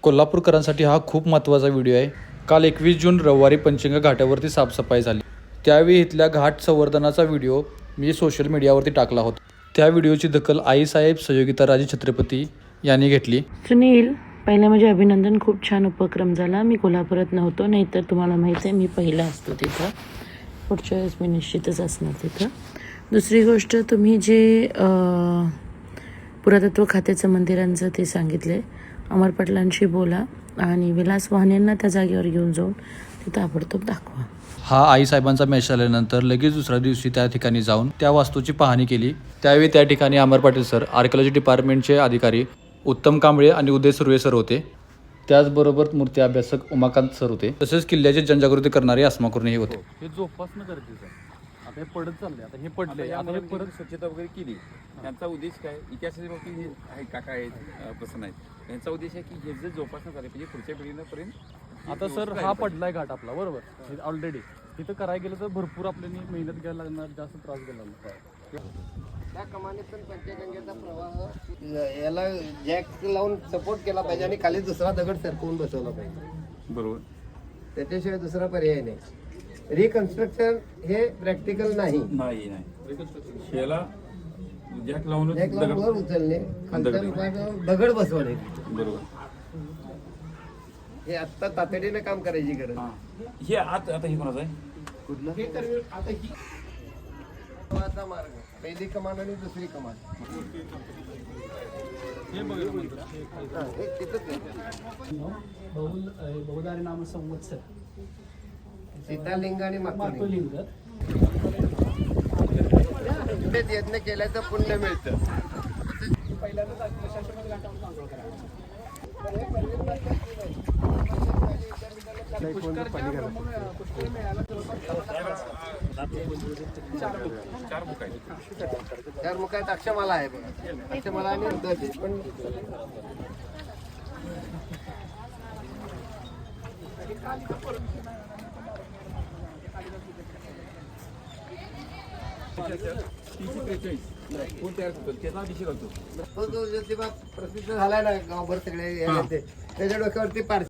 कोल्हापूरकरांसाठी हा खूप महत्त्वाचा व्हिडिओ आहे। काल 21 जून रविवारी पंचगंगा घाटावरती साफसफाई झाली। त्यावेळी इथल्या घाट संवर्धनाचा व्हिडिओ मी सोशल मीडियावरती टाकला होता। त्या व्हिडिओची दखल आईसाहेब सहयोगिता छत्रपती यांनी घेतली। सुनील, पहिलं म्हणजे अभिनंदन, खूप छान उपक्रम झाला। मी कोल्हापुरात नव्हतो, नाहीतर तुम्हाला माहिती आहे मी पहिला असतो तिथं। पुढच्या वेळेस मी निश्चितच असणार तिथं। दुसरी गोष्ट, तुम्ही जे पुरातत्व खात्याचं मंदिरांचं ते सांगितले, अमर पाटलांशी बोला आणि विलास वाहनेंना त्या जागेवर घेऊन जाऊन ते ताबडतोब दाखवा। हा आईसाहेबांचा मेसेज आल्यानंतर लगेच दुसऱ्या दिवशी त्या ठिकाणी जाऊन त्या वास्तूची पाहणी केली। त्यावेळी त्या ठिकाणी अमर पाटील सर, आर्किओलॉजी डिपार्टमेंटचे अधिकारी उत्तम कांबळे आणि उदय सुर्वे सर होते। त्याचबरोबर मूर्ती अभ्यासक उमाकांत सर होते। तसेच किल्ल्याची जनजागृती करणारे अस्मा कुर्णीही होते। हे जोपासणं गरजेचं आहे। आता हे पडत चालले, आता हे पडले, आता हे परत स्वच्छता वगैरे केली। यांचा उद्देश काय, इतिहासाच्या बाबतीत हे आहे काका आहेत, प्रसन्न आहेत, यांचा उद्देश आहे की हे जे जोपासना झाले पाहिजे पुढच्या पिढीपर्यंत। आता सर हा पडलाय घाट आपला, बरोबर, ऑलरेडी तिथं करायला गेलं तर भरपूर आपल्याला मेहनत घ्यायला लागणार, जास्त त्रास घ्यायला लागणार। त्या कमानीतून पंचगंगेचा प्रवाह याला जॅक लावून सपोर्ट केला पाहिजे आणि खाली दुसरा दगड सरकवून बसवला पाहिजे। बरोबर, त्याच्याशिवाय दुसरा पर्याय नाही। रिकन्स्ट्रक्शन हे प्रॅक्टिकल नाही। नाही नाही याला जॅक लावून जॅक लावून वर उचलणे, खालच्या भागावर दगड बसवणे, बरोबर, हे आत्ता तातडीने काम करायची गरज। हे आता हे कोणाचं आहे, कुठलं हे तर आता ही प्रवाहाचा मार्ग, पहिली कमान आणि दुसरी कमान हे तिथंच आहे। बहुधारी नाम संवत्सर सीतालिंग आणि मातृलिंग लिंग इथेच यज्ञ केल्याचं पुण्य मिळतं। चार मुख आहेत, अक्षमाला आहे बघा, अक्षमाला आणि उद्धव पण कोण तयार करतो त्याचा अभिषेक होतो। तो जो ज्योतिबा प्रसिद्ध झालाय ना गावभर सगळे त्याच्या डोक्यावरती पार